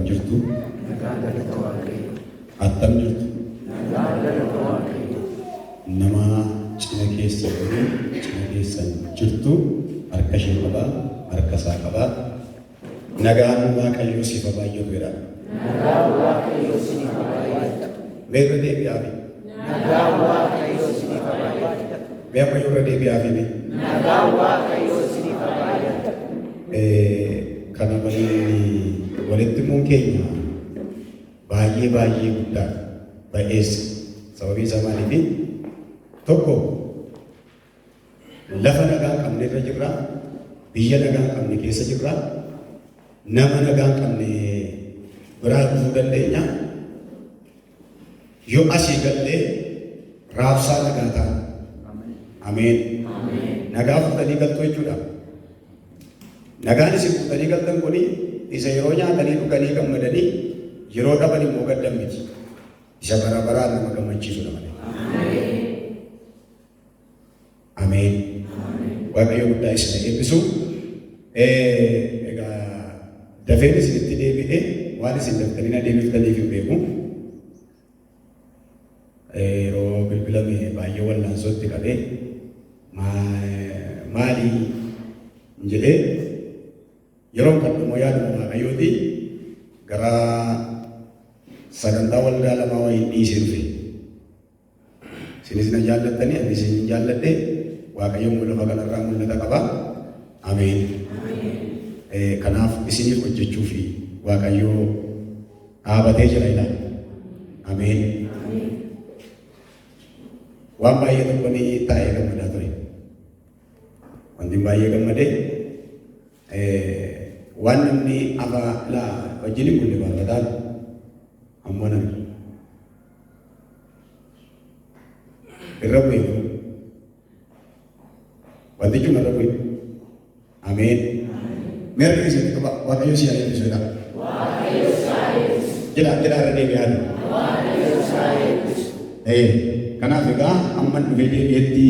jirtu? Attam jirtu? Nama cina keessan jirtu harka ishee qabaa, harka isaa qabaa. Nagaan Waaqayyoo siif haa baay'atu jedha. Nagaan Waaqayyoo siif haa baay'atu. Meerra deebi'aafi. Nagaan Waaqayyoo siif haa baay'atu. Mee amma yoo irra deebi'aafi. Nagaan Waaqayyoo siif haa baay'atu. Kana malee walitti himuun keenya baay'ee guddaa baay'eessa. Sababii isaa maaliifi tokko lafa nagaa hin qabne irra jirra, biyya nagaa hin qabne keessa jirra, nama nagaa hin qabne biraa dhufuu dandeenya. Yoo asii gallee raabsaa nagaa ta'a. Ameen. Nagaa fudhatanii galtu jechuudha. Nagaan isin fudhatanii galtan kuni isa yeroo nyaatanii dhuganii gammadanii yeroo dhaban immoo gaddan miti. Isa bara baraan nama gammachiisudha malee. Ameen. Waaqayyo guddaa isin eebbisu. Egaa dafeen isinitti deebi'ee waan isin daftanii adeemsiftaniif hin beeku. Yeroo bilbilame baay'ee wallaansootti qabee maali jedhee yeroo kadhamu yaaduma Waaqayyooti gara sagantaa waldaa lamaa wayii dhiisee dhufe. Isinis na jaallattanii ani isin jaalladhe Waaqayyoon lafa kanarraa mul'ata qaba. Ameen. Kanaaf isiniif hojjechuu fi Waaqayyoo dhaabatee jira ilaala. Ameen. Waan baay'ee tokko ni taa'ee gammadaa ture. Wanti baay'ee gammadee waan namni afaa wajjin kulle baafataan amma namni irra bu'e wanti cuma irra bu'e. Ameen. Meerri keessatti qaba Waaqayyo si haa eebbisu jedha. Jedha irra deebi'aa. Kanaaf egaa amma dhufee deebi'etti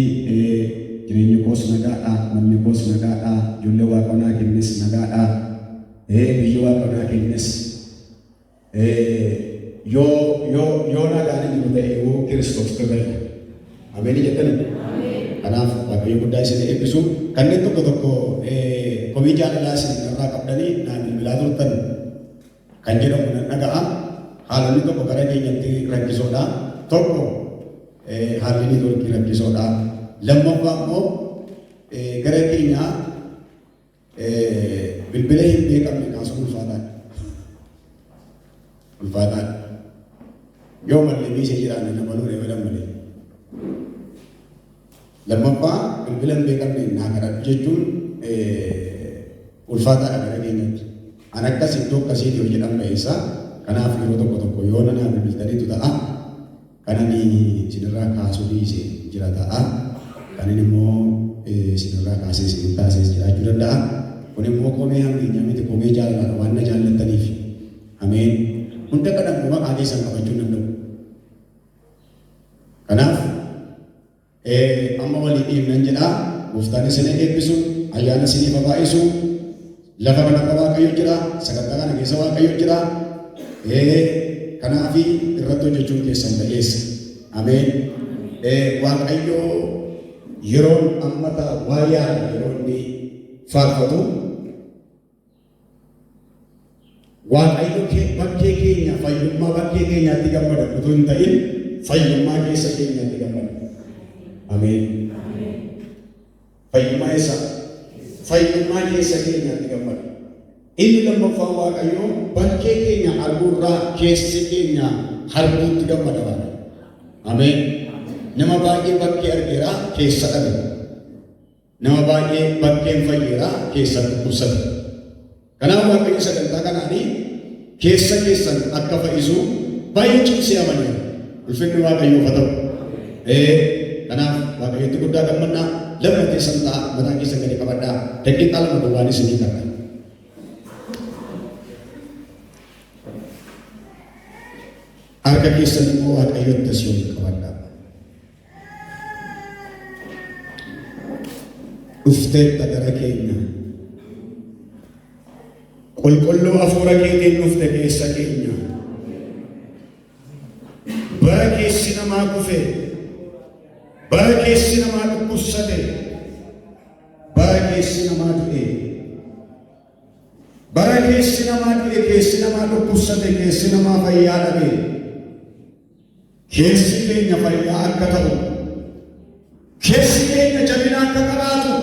jireenyi koos nagaadha, manni koos nagaadha, ijoollee Waaqonaa kennis nagaadha, biyyi Waaqonaa kennis yoo nagaan jiru ta'e yoo Kiristoos ta'e. Ameen jettani. Kanaaf Waaqayyo guddaa isin eebbisu. Kanneen tokko komii jaalalaa isin irraa qabdanii naan bilbilaa turtan kan jedhamu nan dhaga'a. Haalonni tokko gara keenyatti rakkisoodha. Tokko haalli ni turkii rakkisoodha. Lammaffaa immoo gara keenya bilbila hin beekamne kaasuun ulfaataadha. Yoo mallee biisee jiraanne nama luree badan malee. Lammaffaa bilbila hin beekamne naa kadhadhu jechuun ulfaataadha gara keenyatti. An akkas iddoo akkasiiti yoo jedhan ba'eessa. Kanaaf yeroo tokko yoo nanaa bilbiltaniitu ta'a. Kanani isinirraa kaasuu dhiisee jira ta'a. Kanin immoo isinirraa kaasee isin taasee jiraachuu danda'a. Kun immoo komee hammeenya miti komee jaalalaadha waan na jaallattaniif. Ameen. Hunda kadhannu maqaa keessan qabachuu danda'u. Kanaaf amma walii dhiibnan jedha. Gooftaan isin eebbisu, ayyaana isiniif baay'isu. Lafa kana Waaqayyo jira, sagantaa kana keessa Waaqayyo jira. Kanaafi irratti hojjechuun keessan ta'eessa. Ameen. Waaqayyo yeroo ammata waa yaada yeroo inni faarfatu Waaqayyo bakkee keenya fayyummaa bakkee keenyaatti gammada utuu hin ta'in fayyummaa keessa keenyaatti gammada. Ameen. Fayyummaa keessa keenyaatti gammada. Inni lammaffaa Waaqayyo bakkee keenya arguurraa keessi keenya arguutti gammada waan. Ameen. Nama baay'ee bakkee argeera keessa dhabe. Nama baay'ee bakkeen fayyeera keessa dhukkubsate. Kanaaf Waaqayyo sagantaa kanaanii keessa keessan akka fayyisu baay'ee cimsee amaneera. Ulfinni Waaqayyoof haa ta'u. Kanaaf Waaqayyotti guddaa gammannaa. Lafa keessan ta'a mataa keessan gadi qabadhaa. Daqiiqaa lama duwwaan isinii qarra. Harka keessan immoo Waaqayyotti asii olii qabadhaa. Dhufteetta gara keenya qulqulluu hafuura keetiin dhufte keessa keenya. Bara keessi namaa kufe, bara keessi namaa dhukkubsate, bara keessi namaa du'e, bara keessi namaa du'e, keessi namaa dhukkubsate, keessi namaa fayyaa dhabe, keessi keenya fayyaa akka ta'u, keessi keenya jabina akka qabaatu,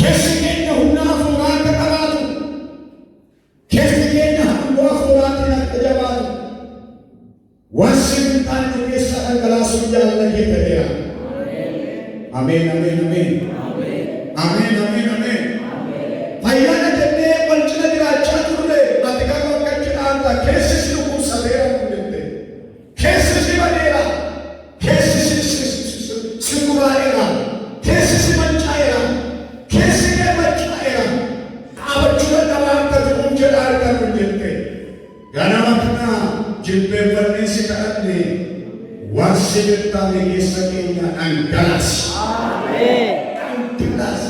keessi keenya humna hafuuraa akka qabaatu, keessi keenya halluu hafuuraatiin akka jabaatu, waan sibiiltaan nu keessa dhangalaasuu jaalala kee ta'eera. Ameen, ameen, ameen. Ameen, ameen, ameen. Fayyaana jennee walcina jiraachaa turre ati garuu akka jedhaanta keessi si dhukkubsateera nu jette. Keessi si badeera. Keessi si guraa'eera. Keessi si mancaa'eera. Keessi kee mancaa'eera. Dhaabachuu dadhabaa akka ta'uuf jedha argaa nu jette. Ganama kana jilbeeffannee si kadhanne waan si jettaame keessa keenya dhangalaas. Dhangalaas.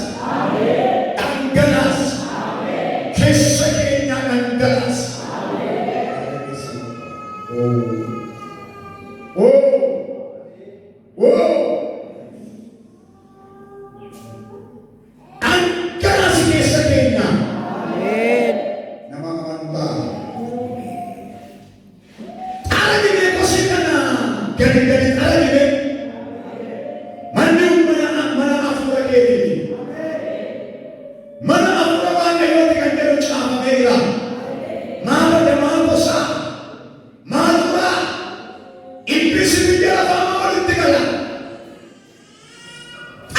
Dhangalaas. Keessa keenya dhangalaas. Dhangalaas keessa keenya. Nama amantaa. Gadi argine manni mana hafuura keetiiti. Mana hafuura waaqayyooti kan jedhu caafameera. Maalodha maal gosaa? Maal turaa? Ibbisi biyya lafaa walitti gala.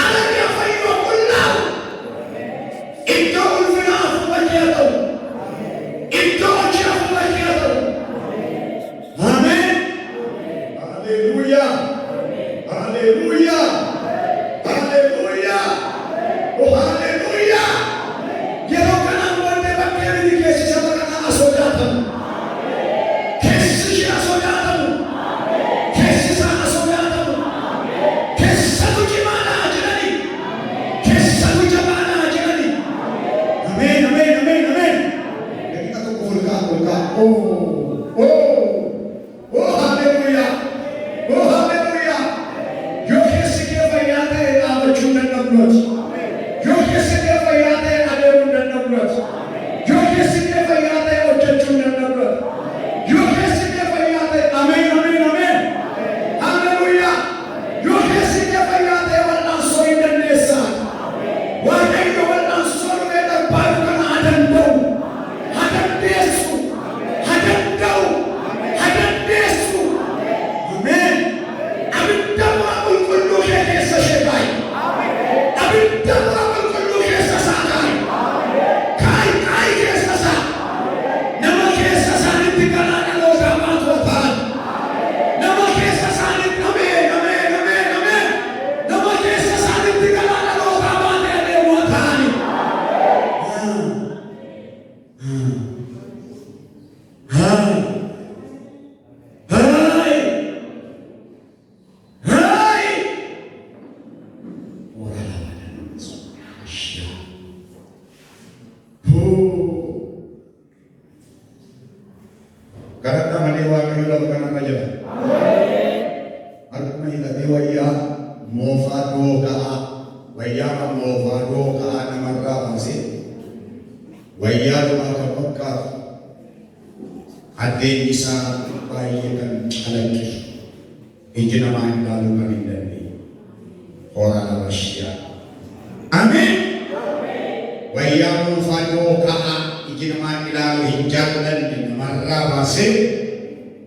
Alatti fayyoo qullaa'u. Iddoo ulfina hafuura kee haa ta'u. Iddoo hojii hafuura kee haa ta'u. Ameen. Hallelujah. Hallelujah. Hallelujah. Oh, hallelujah. Yeroo kanaan wanti bakkee biyyi keessi saba kanaa sodaatamu. Keessi ishee sodaatamu. Keessi isaa sodaatamu. Keessatu cimaadhaa jedhani. Keessatu jabaadhaa jedhani. Ameen, ameen, ameen, ameen. Daqiiqa tokko olkaa. Oh, hallelujah. Oh, hallelujah. Yoo keessi kee fayyaa ta'e dhaabachuu danda'uudhaati. Yoo keessi kee fayyaa ta'e adeemuu danda'uudhaati. Yoo keessi kee fayyaa ta'e hojjechuu danda'uudhaati. Yoo keessi kee fayyaa ta'e ameen, ameen, ameen. Hallelujah. Yoo keessi kee fayyaa ta'e wal'aansoo hin dandeessaa. Waaqayyo wal'aansoo dhufee darbaaru kana haa danda'u. Haa dandeessu. Haa danda'u. Haa dandeessu. Ameen. Abidda waa qulqulluu kee keessa ishee kaayi. Abidda waa qulqulluu keessa isaa kaayi. Kaayi keessa isaa. Nama keessa isaanitti galaa dhalootaa baatu ta'an. Nama keessa isaanitti ameen, ameen, ameen, ameen. Nama keessa isaanitti galaa dhalootaa baatee adeemoo ta'ani. Kadhadhaa malee waaqayyo lafa kanarra jira. Harkuma hidhatee wayyaa moofaa dhooka'aa, wayyaa moofaa dhooka'aa namarraa baasee wayyaa dhumaa kan fakkaatu addeen isaa baay'ee kan calaqqisu iji namaa hin ilaaluu kan hin dandeenye. Horaa Rashiyaa. Ameen. Wayyaa moofaa dhooka'aa iji namaa ilaaluu hin jaallanne namarraa baasee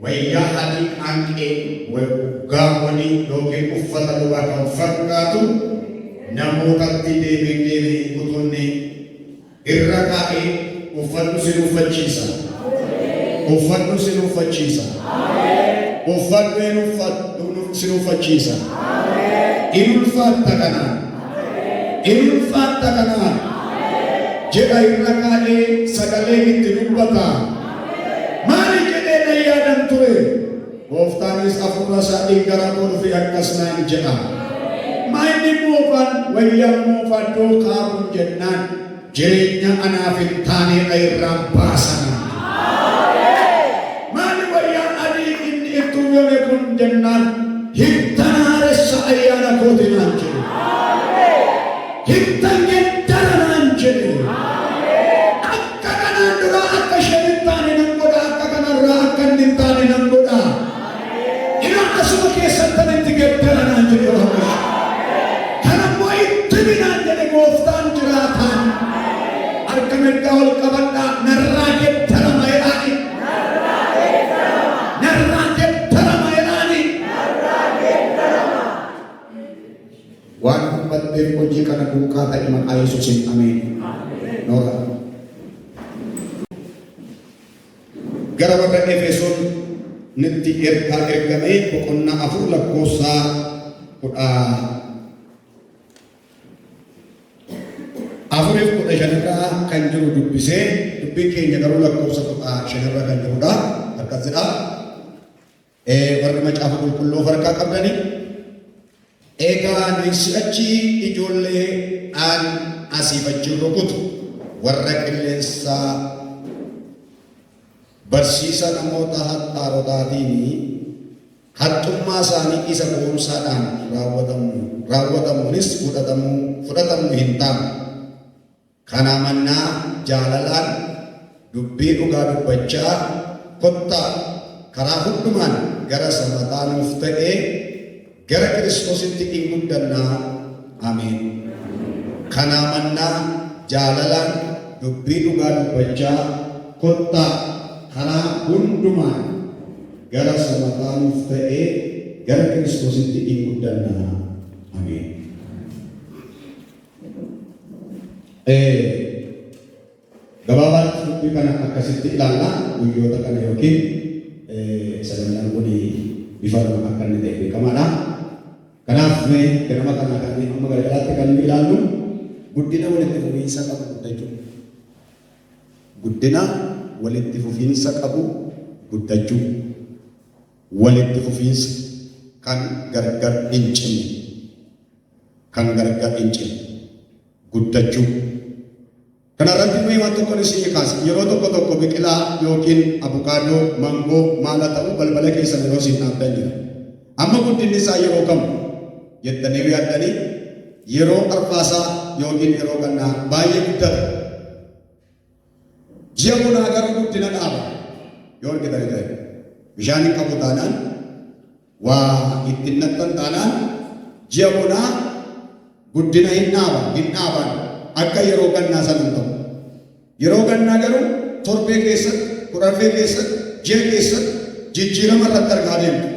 wayyaa adii qaanqee gaawwanii yookiin uffata lubaa kan fakkaatu namootatti deebiin utuunni irra kaa'ee uffadhu sin uffachiisa. Uffadhu sin uffachiisa. Uffadhu sin uffachiisa. Ulfaatta kanaan. Ulfaatta kanaan. Jedha irra kaa'ee sagalee itti dubbata. Maali jedhee na yaadan ture? Gooftaanis hafuura isaatiin gara koo dhufe akkas naan jedha. Maayini moofaan wayyaa moofaa dhooka'aa jennaan jireenya anaaf hin taane irraa baasan. Maali wayyaa adii inni itti uumame kun jennaan hintanaaressa ayyaana kooti naan jedhe. Hintan geddara naan jedhe. Akka kanaan dura akka isheen hin taane nan godha, akka kanarraa akka inni hin taane nan godha. Ina asuma keessatti itti geddara naan jedhe Waaqayyo. Kanammoo itti minaan jedhe gooftaan jiraataan. Harka mirgaa ol qabadhaa narraa geddarama jedhaani. Narraa geddarama jedhaani. Waan dubbatteef hojii kana duukaa ta'e maqaa Yesuusiin ameen. Noora. Gara warra Efesoon nitti ergaa ergamee boqonnaa 4 lakkoofsa 4:15 kan jiru dubbisee dubbiin keenya garuu lakkoofsa 15 kan jirudha. Akkas jedha. Warri macaafa qulqulluu harkaa qabdanii egaa nuyi si'achi ijoollee aan asiif achi rukutu warra qilleensaa barsiisa namoota haxaarotaatiin haxxummaa isaanii isa boonsaadhaan raawwatamuunis fudhatamuu hin taane. Kana mannaa jaalalaan dubbii dhugaa dubbachaa kottaa karaa hundumaan gara samataa nuuf ta'ee gara Kiristoositti hin guddannaa. Ameen. Kana mannaa jaalalaan dubbii dhugaa dubbachaa kottaa karaa hundumaan gara samataa nuuf ta'ee gara Kiristoositti hin guddannaa. Ameen. Gabaabaan dubbii kana akkasitti ilaallaa guyyoota kana yookiin sagantaan kun bifa akka inni ta'e beekamaadha. Kanaaf ganama kana kan amma galgalaatti kan ilaallu guddina walitti fufiinsa qabu guddachuu. Guddina walitti fufiinsa qabu guddachuu. Walitti fufiinsa kan gargar hin cinne. Kan gargar hin cinne. Guddachuu. Kanarratti nuyi waan tokko isin kaasa yeroo tokko biqilaa yookiin abukaadoo mangoo maala ta'u balbala keessan yeroo isin dhaabdan jira. Amma guddinni isaa yeroo kam jettanii yaaddanii yeroo arfaasaa yookiin yeroo gannaa baay'ee guddata. Ji'a bunaa garuu guddina dhaaba yoo argitan ta'e bishaan hin qabu taanaan waa ittiin nattan taanaan ji'a bunaa guddina hin dhaaban akka yeroo gannaa sana hin ta'u. Yeroo gannaa garuu torbee keessatti, kudhanii keessatti, ji'a keessatti jijjiirama irratti argaa deemtu.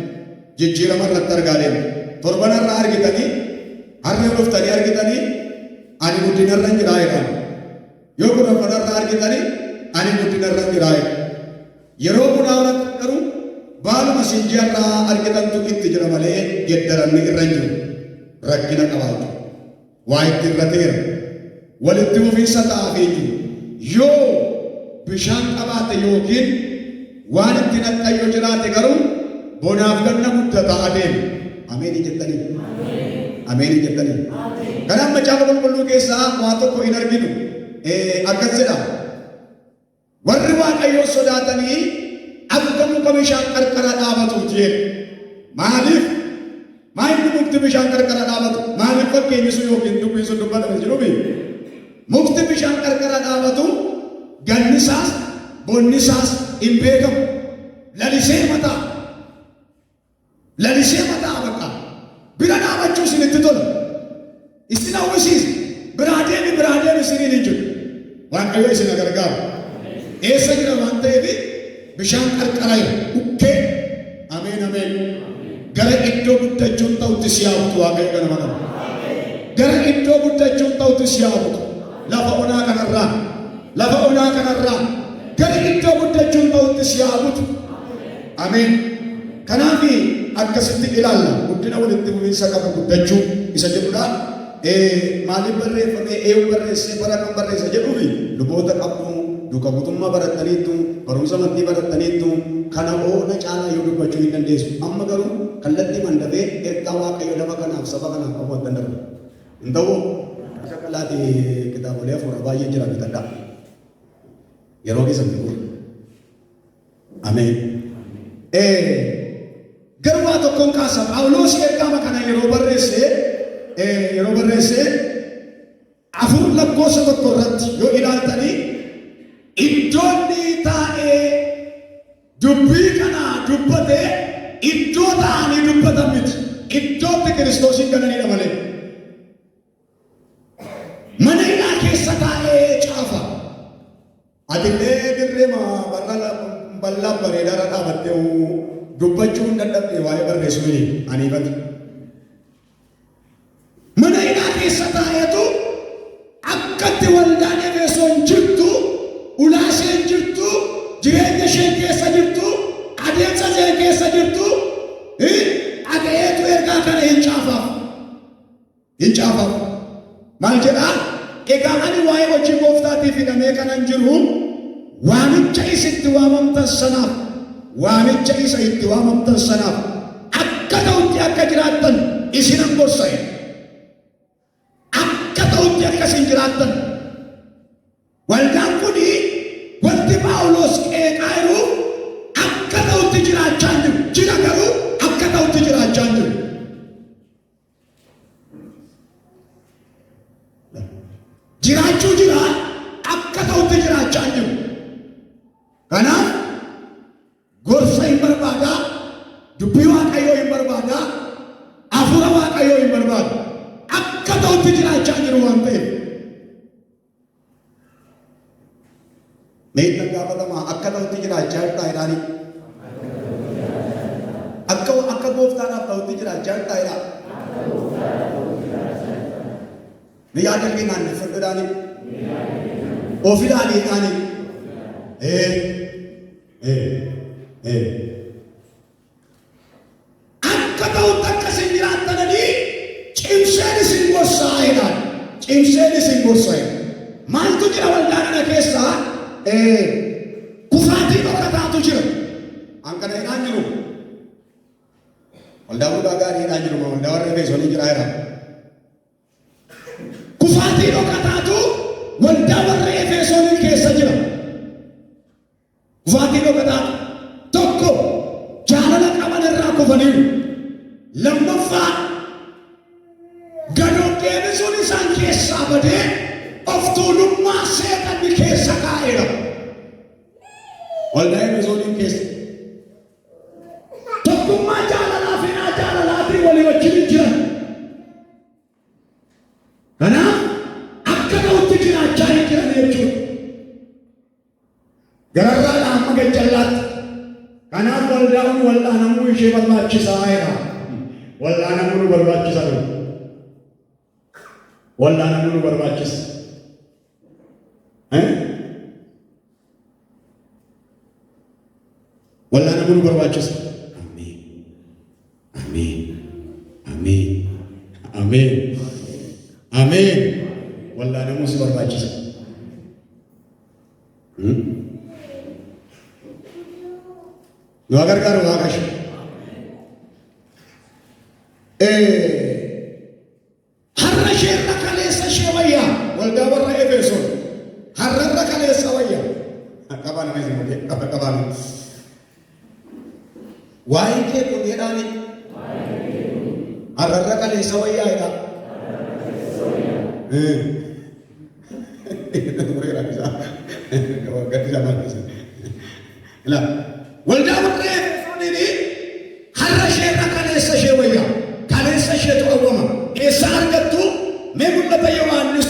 Jijjiirama irratti argaa deemtu. Torban irraa argitanii, harree dhuftanii argitanii, ani guddina irra jiraa jedhama. Yoo kudhan irraa argitanii, ani guddina irra jiraa jedhama. Yeroo bunaa irratti garuu baaluma sinjii irraa argitantu itti jira malee geddaranni irra jiru. Rakkina qabaatu. Waa itti irrateera. Walitti fufiinsa ta'aafii jiru. Yoo bishaan qabaate yookiin waan itti naxxayyoo jiraate garuu bonaaf ganna guddataa adeema. Ameen jettanii. Ameen jettanii. Kanaaf macaafa qulqulluu keessaa waa tokko hin arginu. Akkas jedha. Warri Waaqayyoon sodaatanii akka muka bishaan qarqara dhaabatuuf jedhe. Maaliif? Maaliif mukti bishaan qarqara dhaabatu? Maaliif fakkeenyi sun yookiin dubbiin sun dubbatame jiruumi? Mukti bishaan qarqara dhaabatu gannisaas bonnisaas hin beekamu. Lalisee mataa bakka bira dhaabachuu isinitti tola. Isin hawwisiisa biraa deemi isiniin hin jiru. Waaqayyo isin gargaaru. Eessa jira waan ta'eef bishaan qarqara bukkee. Ameen. Gara iddoo guddachuun ta'utti si yaabatu Waaqayyo ganama qaba. Gara iddoo guddachuun ta'utti si yaabatu. Lafa onaa kanarraa gara iddoo guddachuun ta'utti si yaabatu. Ameen. Kanaaf akkasitti ilaalla guddina walitti fufiinsa qabu guddachuu isa jedhudha. Maaliif barreeffamee eeyyuu barreessee bara kan barreessa jedhuufi luboota qabdu duuka butummaa barattaniittu barumsa amantii barattaniittu kana oona caalaa yoo dubbachuu hin dandeessu. Amma garuu kallattii mandafee ergaa Waaqayyo lafa kanaaf saba kanaaf qabu adda darba. Hin ta'u akka kalaati kitaaba kitaabolee hafuura baay'ee jira bitadhaa. Yeroo keessa bituu. Ameen. Garuu tokkoon kaasa Phaawulos ergaa kana yeroo barreesse afur lakkoofsa tokko irratti yoo ilaaltanii iddoonni taa'ee dubbii kana dubbate iddoo ta'anii dubbatan miti. Iddootti Kiristoosiin gananidha malee. Mana hidhaa keessa taa'ee caafa. Atillee dirree bal'aa bareedaadha dhaabattee dubbachuu hin dadhabne waa'ee barreessuu hin aniifati. Mana hidhaa keessa taa'eetu akkatti waldaan Efesoon jirtu, ulaa isheen jirtu, jireenya isheen keessa jirtu, adeemsa isheen keessa jirtu, dhaga'eetu ergaa kana hin caafaaf. Maal jedhaa? Egaa ani waa'ee hojii gooftaatiif hidhamee kanan jiru waamicha isa itti waamamtan sanaaf akka ta'utti akka jiraattan isinan gorsa'e. Akka ta'utti akkasiin jiraattan. Waldaan kuni wanti Phaawulos qeeqaa jiru akka ta'utti jiraachaa jiru. Jira garuu akka ta'utti jiraachaa jiru. Jiraachuu jira akka ta'utti jiraachaa jiru. Kanaaf gorsa hin barbaada, dubbii Waaqayyoo hin barbaada, hafuura Waaqayyoo hin barbaadu. Akka ta'utti jiraachaa jiru waan ta'eef. Meeshaan gaafatamaa akka ta'utti jiraachaa jirtaa jedhaani. Akka gooftaadhaaf ta'utti jiraachaa jirtaa jedhaa. Ni yaadalli naanneffadhuudhaani. Ofiidhaanii jedhaani. Akka ta'utti akkasiin jiraattananii cimseen isin gorsaa jedhaan. Cimseen isin gorsaa. Maaltu jira waldaa kana keessaa? Kufaatii dhokataatu jira. Hankana jedhaan jiru. Waldaa guddaa gaarii jedhaan jiru. Waldaa warra Efesoonii jira jedhaan. Kufaatii dhokataatu waldaa warra Efesoonii keessa jira. Kufaatii dhokataatu tokko jaalala qaban irraa kufaniiru. Lammaffaa gadoon deebisuun isaan keessaa badee of tuulummaa seexanni keessa kaa'eera. Waldaa Efesoonii keessa tokkummaa jaalalaa fi jaalalaatiin walii wajjin jiran. Kanaaf akka ta'utti jiraachaa hin jiran jechuudha. Gararraadha amma gajjallaatti. Kanaaf waldaan wal'aanamuu ishee barbaachisaa jedha. Wal'aanamuu nu barbaachisa dha. Wal'aanamuu nu barbaachisa. Wal'aanamuu nu barbaachisa. Ameen. Wal'aanamuu si barbaachisa. Nu gargaaru Waaqayyo. Har'a isheerra kaleessa ishee wayyaa waldaa warra Efesoon har'arra kaleessa wayyaa. Qabaa nama isin mudee qabaa. Waa'ee kee kun jedhaani har'arra kaleessa wayyaa jedha. Waldaa warra Efesoonii har'a isheerra kaleessa ishee wayyaa. Kaleessa isheetu awwama. Eessa argattu? Mee mul'ata Yohaannis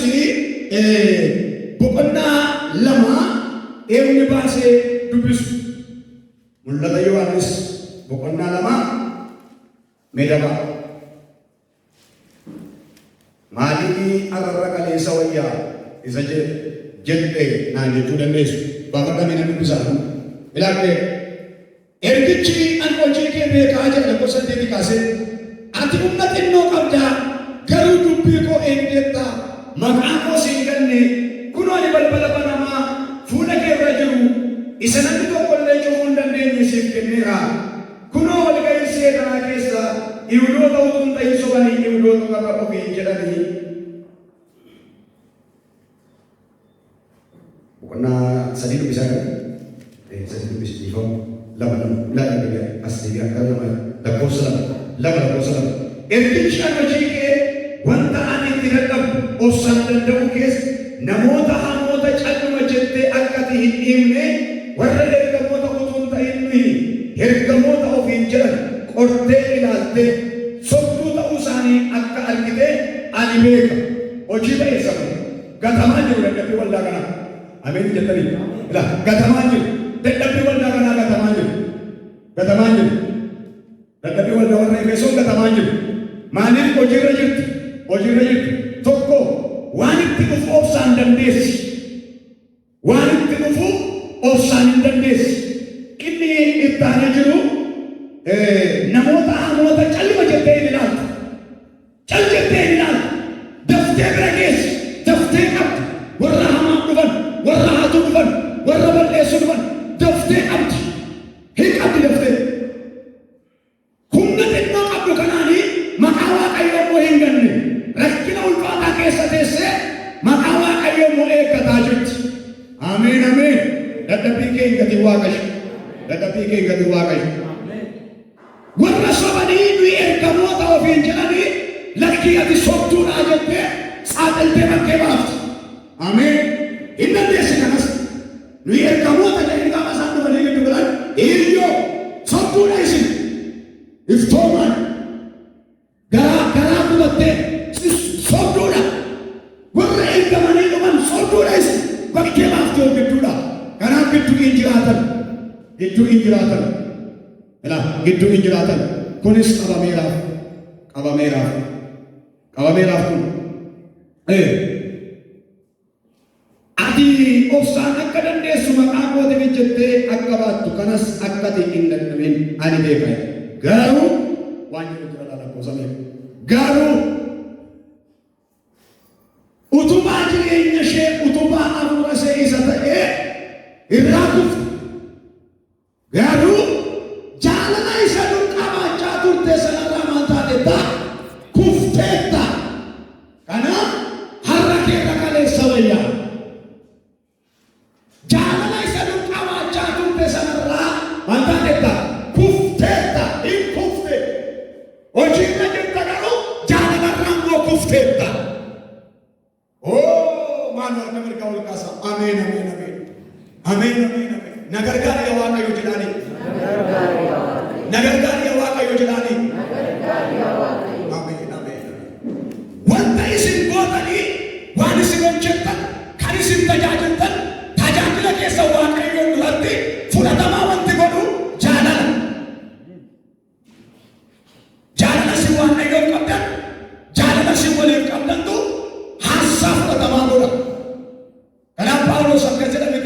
boqonnaa 2 eenyu baasee dubbisu? Mul'ata Yohaannis boqonnaa 2 mee dabaa. Maaliif har'arra kaleessa wayyaa isa jedhee naan jechuu dandeessu? Baafadhamee namni dubbisaa. Ilaalle ergichi an hojii kee beekaa jedha gosa deebii kaasee ati humna xinnoo qabdaa garuu dubbii koo eegdeetta maqaa koo siin ganne kunoo ani balbala banamaa fuula kee irra jiru isa namni tokkollee cufuu hin dandeenye siif kenneera. Kunoo walga'ii seetanaa keessa Yihuudoota utuu hin ta'in sobanii Yihuudoota warra ofii jedhanii sadii dubbisaa kan sadii dubbisi dhiifamu lama as deebi'aa lama lakkoofsa lama. Ergichi akka ciiqee wanta ani itti dadhabu obsaan danda'u keessa namoota hamoota calluma jettee akka ati hin dhiibne warra ergamoota utuu hin ta'in nuyi ergamoota ofiin jedhan qortee ilaaltee sobduu ta'uu isaanii akka argite ani beeka. Hojii ta'eessa gatamaa jiru dadhabbii waldaa kanaa. Ameen jettanii gatamaa jiru dadhabbii waldaa kanaa gatamaa jiru dadhabbii waldaa warra Efesoon gatamaa jiru. Maaliif hojiirra jirti tokko waan itti dhufu obsaan dandeessi hin dandeessi. Inni itti aanee jiru namoota hamoota calluma jettee hin ilaaltu daftee bira geessi daftee qabdi warra hamaa dhufan warra hatuu dhufan warra balleessu dhufan daftee qabdi hin qabdi daftee humna xinnoo qabdu kanaanii maqaa Waaqayyoo immoo hin ganne rakkina ulfaataa keessa teessee maqaa Waaqayyoo immoo eeggataa jirti. Ameen. Dadhabbii kee hin gatiin Waaqayyo. Warra sobanii nuyi ergamoota ofiin jedhanii lakkii ati sobduudhaa jettee saaxiltee bakkee baafti. Ameen. Hin dandeessi kanas nuyi ergamoota jedhanii gaafa isaan dhufanii gidduu galan hiyyoo sobduudha isin iftoomaan garaa gubattee sobduudha warra ergamanii dhuman sobduudha isin bakkee baafti ol gidduudha. Kanaaf gidduu hin jiraatan kunis qabameeraaf kun ati obsaan akka dandeessu maqaa kootiif jettee akka baattu kanas akka ati hin dadhabin ani beeka. Garuu waan jedhu jira lakkoofsamee garuu utubaa jireenya ishee utubaa hafuura ishee isa ta'ee irraa kufte. Garuu jaalala isa dur qabaachaa turte sanarraa maal taatetta? Kufteetta. Kanaaf har'a keerra kaleessa wayyaa. Jaalala isa dur qabaachaa turte sanarraa maal taatetta? Kufteetta. Hin kufte. Hojiirra jirta garuu jaalalarraa immoo kufteetta. Maal harka mirga ol kaasa. Ameen. Nagargaari yaa Waaqayyo jedhaanii. Ameen. Wanta isin gootanii waan isin hojjettan kan isin tajaajiltan tajaajila keessa Waaqayyoon duratti fudhatamaa wanti godhu jaalala. Jaalala isin Waaqayyoon qabdan jaalala isin waliin qabdantu haassaa fudhatamaa godha. Kanaaf Phaawulos akka jedhame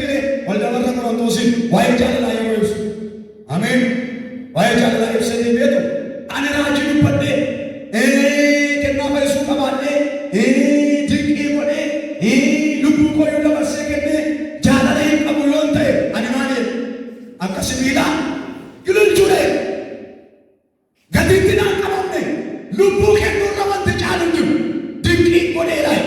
waldaa warra Qorontosiin waa'ee jaalalaa yeroo ibsu. Ameen. Waa'ee jaalalaa ibsanii beeku. Ani raajii dubbadhee kennaa fayyisuu qabaadhee dinqii godhee lubbuu koo yoo dabarsee kennee jaalala hin qabu yoo ta'e ani maaliin akka sibiilaa gililchuudhe gatiitti naan qabamne lubbuu kennuurra wanti caalu jiru dinqii godheedhaa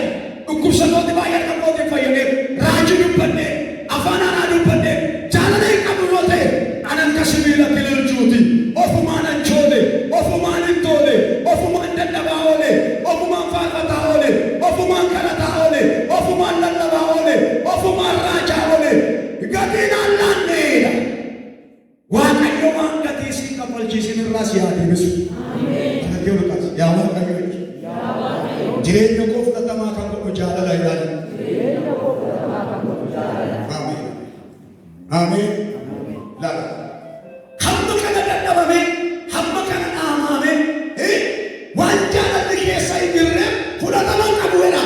dhukkubsatoonni baay'een qabbootiin fayyadee raajii dubbadhee afaan aanaa dubbadhee jaalala hin qabu yoo ta'e ani akka sibiila gililchuuti ofumaan anchoole ofumaan hin toole ofumaan dadhabaa oole ofumaan faarfataa oole ofumaan kadhataa oole ofumaan lallabaa oole ofumaan raajaa oole gatiin allaanneedha. Waaqayyo waan gatii siin kaffalchiisin irraa si haa deebisu. Yaa Waaqayyo jireenya koo fudhatamaa kan godhu jaalala ilaali. Ameen. Hamma kana dadhabame hamma kana dhaamame waan jaalalli keessa hin jirre fudhataman qabu jedha.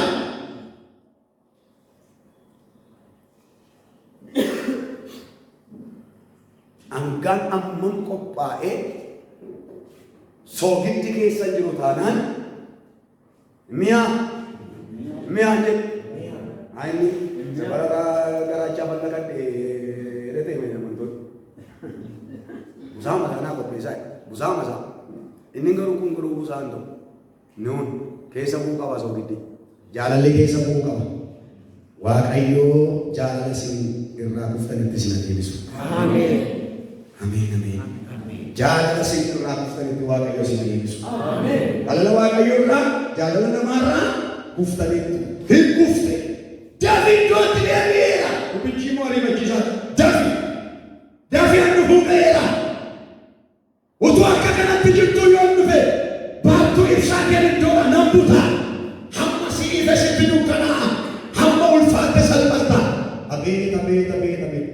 Hangaan amman qophaa'ee soogiddi keessa jiru taanaan mi'a jedhu ayni bara garaachaa bal'aqadhee dhatee mee namantoonni busaa masaanaa qopheessaa busaa masaa inni garuu kun garuu busaa hin ta'u nuun keessa bu'uu qaba soogiddi jaalalli keessa bu'uu qaba. Waaqayyoo jaalala isin irraa kuftanitti isin deebisu. Ameen. Ameen, ameen. Jaalala isin irraa kuftanitti Waaqayyo isin deebisu. Ameen. Jaalala Waaqayyo irraa, jaalala namaarraa kuftanitti hin kufte. David iddootti deebi'eera. Dubbichi immoo ariifachiisaa. David hannu fuudheera. Utuu akka kanatti jirtu yoo dhufe baattuu ibsaa kee iddoodha nan buta. Hamma si'iife sitti dukkanaa. Hamma ulfaatte salphata. Abeet, abeet, abeet, abeet.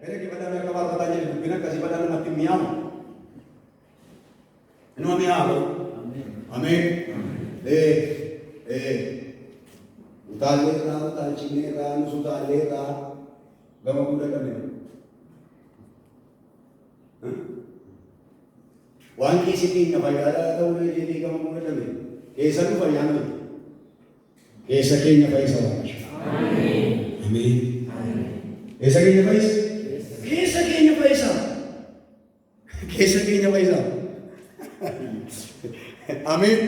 Mere ke badana ka baata jedhu dubbina akkasii badana namatti mi'aawu. Inuma mi'aawu. Ameen. Utaalee irraa, utaalchinee irraa, nus utaalee irraa gama guddaa qabne. Waan keessi keenya fayyaadhaa ta'uu jedhee gama guddaa qabne. Keessa nu fayyaan ta'e. Keessa keenya fayyisa Waaqayyo. Ameen. Keessa keenya fayyisa. Keessa keenya fayyisa. Keessa keenya fayyisa. Ameen.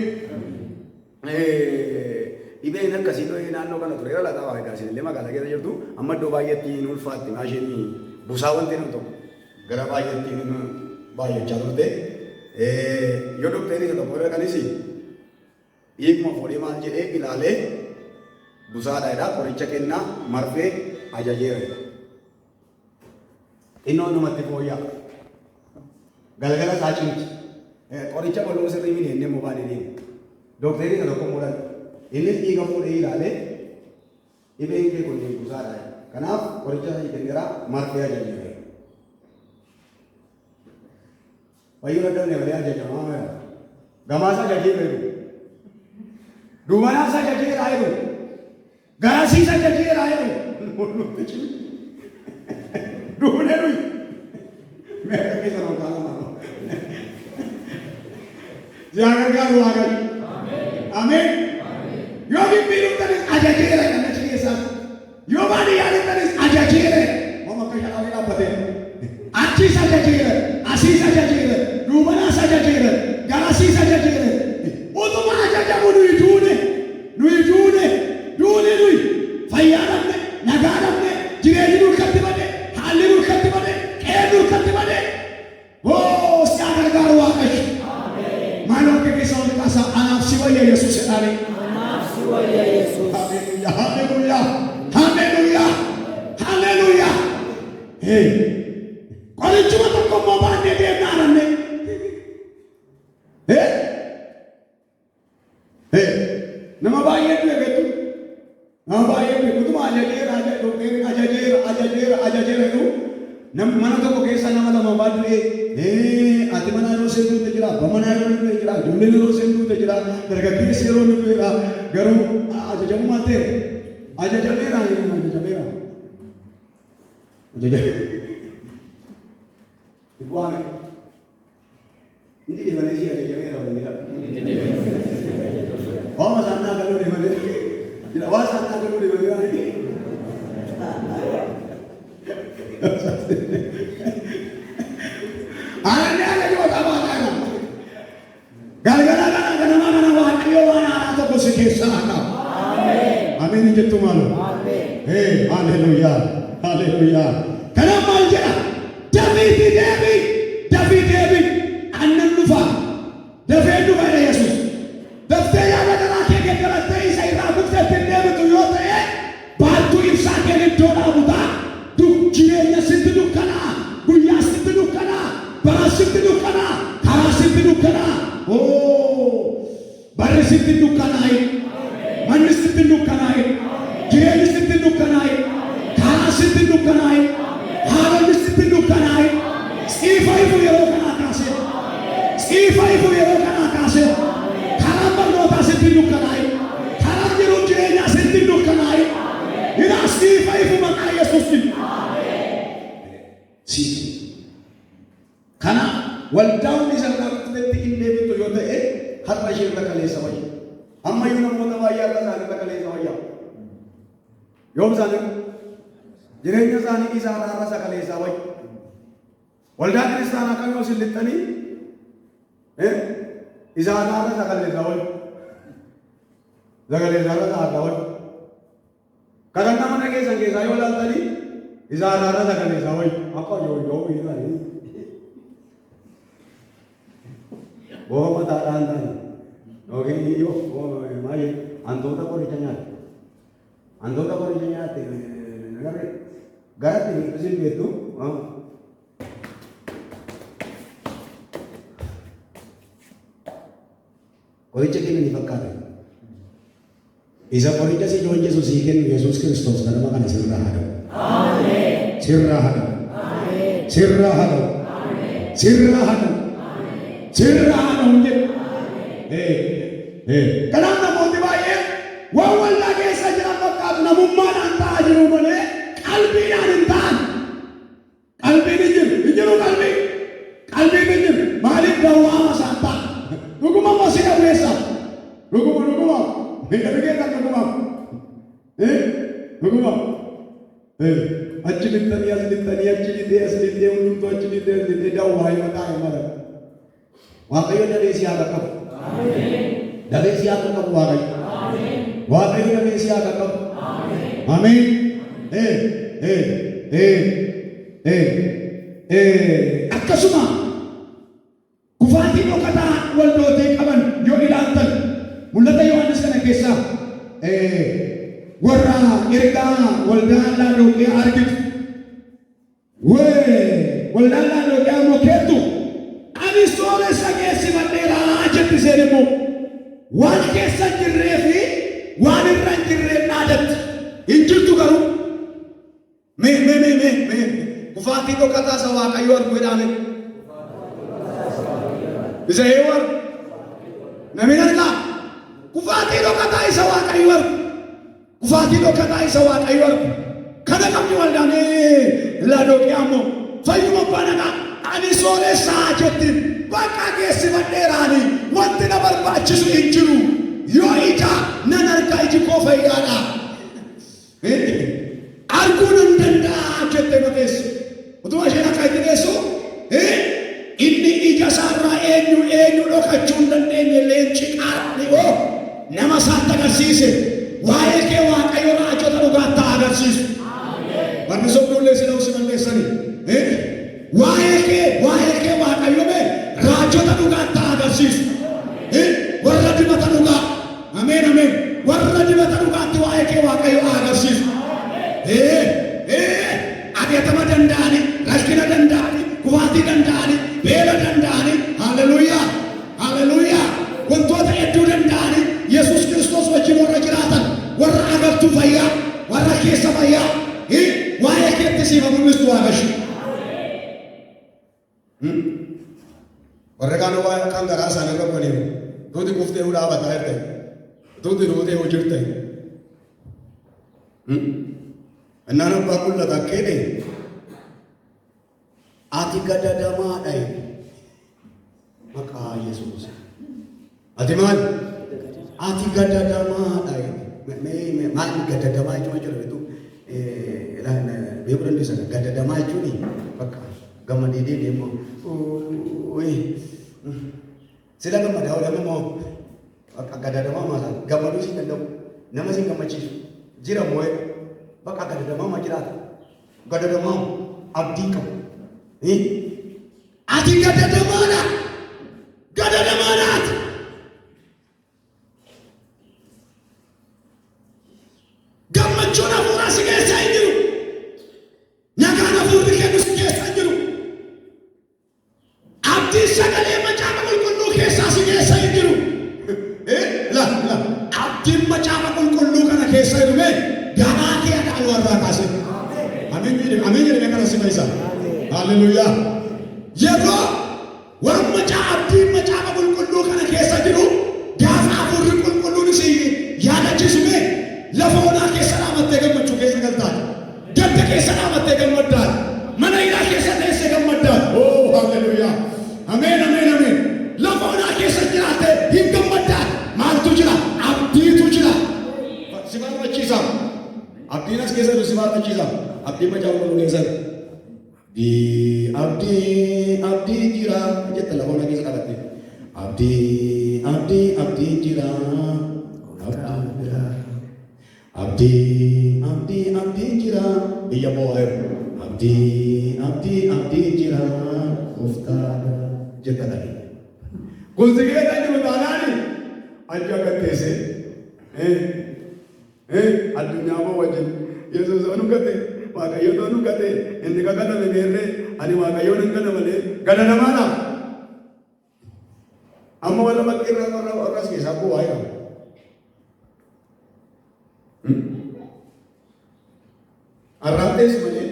Dhibeen akkasii naannoo kana ture lataa waa egaa isin illee magaalaa keessa jirtu amma iddoo baay'eetti hin ulfaatti maashinii busaa wanti namni tokko gara baay'eetti baay'achaa turte yoo dokteerii isa tokko dhaqanis dhiiguma fuudhee maal jedhee ilaalee busaadha jedhaa qoricha kennaa marfee ajajeera. Innoon namatti fooyyaa galgala isaa cimti qoricha qoloo sirrii mini ennee mobaayilii deemu dokteerii isa tokko muudhan. Innis dhiiga fuudhee ilaalee dhibeen kee kunneen busaadha. Kanaaf qoricha kenneera marfee ajajeera. Wayyuu dadhabne malee ajajamaa mara. Gamaas ajajeera jiru. Duumanaas ajajeera jiru. Garasiis ajajeera jiru. Duune nuyi. Meeqa keessa noo kaana mara. Siyaa gargaaru Waaqayyo. Ameen. Yoo bibbiruutanis ajajeera kan achi keessaa. Yoo baadiyyaadhanis ajajeera. Mama akka shanaafii dhaabbatee. Achiis ajajeera. Asiis ajajeera. Duubanaas ajajeera. Garasiis ajajeera. Utuma ajajamu nuyi duune. Duune nuyi. Fayyaa dhabne. Nagaa dhabne. Jireenyi nurkatti bade. Haalli nurkatti bade. Qe'ee nurkatti bade. Oo siyaa gargaaru Waaqayyo. Maaloo akka keessa wal kaasaa anaaf si wayya Yesuus jedhaanii. Wayya Yesus. Hallelujah, hallelujah, hallelujah, hallelujah. Hey, qorichuma tokko immoo baannee deemnaa ranne. Nama baay'ee beekatu. Nama baay'ee beekutuma ajajeera jiru. Mana tokko keessa nama lama baadhee ati mana yeroo seenuutu jira, abba mana yeroo nuti jira, ijoolleen yeroo seenuutu jira, dargaggeessi yeroo nuti jira. Garuu ajajamummaa ta'e ajajameera. Ibu'aame. Inni dhibalee si ajajameera waliin. Waama saannaa galuu dhibalee. Waa saannaa galuu dhibalee. Ananya juga tak makan. Gara-gara kana Waaqayyo waan haaraa tokko si keessa haqa. Amen. Amen jettu malu. Amen. Haleluya. Haleluya. Kana maal jedha? David annan dhufa. Dafee dhufa Yesuus. Daftee yaada garaa kee geggeerattee isa irraa buuftetti deebitu yoo ta'e baattuu ibsaa kee iddoo dhaabutaa jireenya sitti dukkanaa guyyaa sitti dukkanaa bara sitti dukkanaa karaa sitti dukkanaa barri sitti dukkanaa manni sitti dukkanaa jireenyi sitti dukkanaa karaa sitti dukkanaa haalonni sitti dukkanaa siifa ifu yeroo kanaa kaasee karaa barnootaa sitti dukkanaa karaa jiruu jireenyaa sitti dukkanaa ina siifa ifu maqaa Yesuusiin. Kana waldaawwan isa dhaabbatatti hin deebitu yoo ta'e har'a ishee irra kaleessa wayya. Amma yoo namoota baay'ee har'a isaanii irra kaleessa wayya. Yoom isaanii jireenya isaanii isaa har'a isa kaleessaa wayya. Waldaa kiristaanaa kan yoo isin lixxanii isaa har'a isa kaleessaa wayya. Zagaleessaa irra isaa har'a wayya. Kadhannaa mana keessan keessaa yoo ilaaltanii Isa arara sakale sawai apa yo ini lagi. Bohong mata anda. Oke iyo mai anggota polisinya. Anggota polisinya negara garat ini presiden itu. Qoricha kenna ni fakkaate. Isa qoricha si joon Yesuus kennu Yesuus Kiristoos kanama kana sirraa haa ta'u. Ameen. Sirraa haa ta'u. Ameen. Sirraa haa ta'u. Ameen. Sirraa haa ta'u. Ameen. Sirraa haa ta'u jedhe. Kanaaf namooti baay'een waan wallaa keessa jiran fakkaatu namummaadhaan ta'aa jiru malee qalbiidhaan hin ta'an. Qalbiin hin jiru qalbii. Qalbiin hin jiru. Maaliif dawwaama isaan ta'a? Rukuma masih dah biasa. Rukuma. Kita pergi tak rukuma. Rukuma. Acili tani, acili dia, untung tu acili dia dah wahai mata yang mana. Wahai dari siapa kamu? Dari siapa kamu wahai? Wahai dari siapa kamu? Amin. Akka semua. Kufati mo kata waldote kaman yo ilantan mulata Yohanes kana kesa warra irga waldala do ke argit we waldala do ke mo ketu ani sore sagesi bandera ajat seremo wan kesa jirrefi wan irran jirre nadat injiltu garu me kufati ko kata sawa kayo argudane bisa hewan, naminan ka. Kufati do kata isawa kayuar, kufati do kata isawa kayuar. Kada kami waldane lado kiamo, fayu mo panaka. Ani sore sajetin, baka gesi banderani, wanti na barbachisu injiru. Yo ija nanar kaiji ko fayyada. Argunan danda jette mates. Utu ashena kaiti desu, Inni ija sarra eenyu dhokachuu dandeenye leenci qaarri nama isaatti agarsiise waa'ee kee Waaqayyo raajota dhugaatti agarsiisu. Wanni sobduullee sinau si balleessani. Waa'ee kee Waaqayyo raajota dhugaatti agarsiisu. Warra dibata dhugaa. Ameen. Warra dibata dhugaatti waa'ee kee Waaqayyo agarsiisu. Adeetama danda'ani, rakkina danda'ani, kufaatii danda'ani, beela danda'ani. Haleluuyaa. Wantoota hedduu danda'ani Yesuus Kiristoos wajjin warra jiraatan, warra agartuu fayyaa, warra keessa fayyaa, waa'ee keetti siifa mul'istu agarsiisu. Warra kaan waa'ee kan garaa isaanii qabbaniiru. Tuuti kuftee dhaabataa erga. Tuuti duutee hojirte. Innaan abbaa mul'ata keedhe ati gadadamaadha maqaa Yesuus. Ati maal? Ati gadadamaadha. Maal gadadamaa jechuun jiru beeku dandeessa. Gadadamaa jechuun bakka gammadee deemu. Sila gammadaa oolama moo gadadamaa maal gammaduu si danda'u nama si gammachiisu jira moo'ee. Bakka gadadamaa ma jiraata. Gadadamaa abdii qabu. Ati gadadamaadha. Gadadamaadhaati. Gammachuun hafuuraa si keessa hin jiru. Nagaan hafuurri kennu si keessa hin jiru. Abdiin sagalee macaafa qulqulluu keessaa si keessa hin jiru. Abdiin macaafa qulqulluu kana keessa hin jiru. Garaa kee adaan warraa kaase. Amin jedhame kana si fayyisa. Haleluuyaa. Yeroo waan abdiin macaafa qulqulluu kana keessa jiru gaafa hafuurri qulqulluun si yaadachiisu lafa onaa keessa dhaamattee gammachuu keessa galtaati. Gadda keessa dhaamattee gammaddaati. Mana hidhaa keessa teessee gammaddaati. Haleluuyaa. Ameen. Lafa onaa keessa jiraattee hin gammaddaati. Maaltu jira? Abdiitu jira. Si barbaachisa. Abdiin as keessa si barbaachisa. Abdiin macaafa qulqulluu keessa. Abdii jira jette lafa onaa keessa dhaabbatte. Abdii jira. abdii jira biyya moo'eeru. Abdii jira gooftaadha jedhanii. Gosti keessa jiru taanaani achi akka teesse addunyaa moo wajjin Yesuus anu gate Waaqayyoon anu gate inni kakatame beerree ani Waaqayyoon hin gana malee gana namaadha. Amma wala bakki irraa warras keessaa bu'aa jira. Arraabdees malee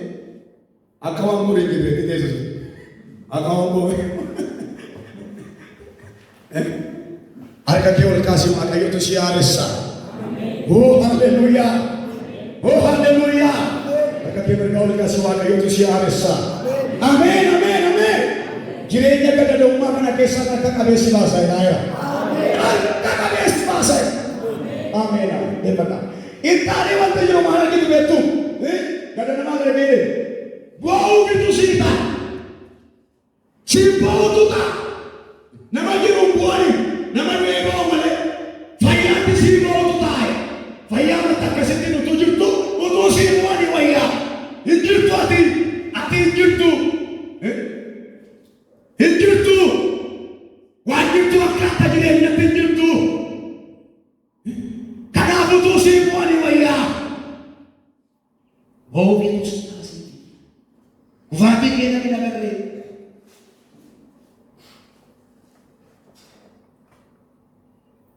akka waan murii jirreetti teessisu akka waan boobee harka kee ol kaasee Waaqayyotu si haaressa. Oh haleluuyaa! Oh haleluuyaa! Harka kee mirga ol kaasee Waaqayyotu si haaressa. Ameen ameen ameen. Jireenya gadadummaa kana keessaa harka qabeessi baasaa ilaaya. Harka qabeessi baasaa. Ameen ameen. Deebiidha. Ittaanii wanta jiru maal argitu beektu? Gadadamaa gara beekte. Bu'aa bitu siita. Sibbootu ta'a. Nama jiru bu'aani. Nama du'ee ba'u malee. Fayyaatti sibbootu taa'e. Fayyaa mata akkasitti nutu jirtu. Utuu sibbooni wayyaa. Hin jirtu ati. Ati hin jirtu. Hin jirtu. Waan jirtu akkaataa jireenyatti hin jirtu. Kanaaf utuu sibbooni wayyaa. Bu'aa bitu siita. Kufaatii keenya ni dabarre.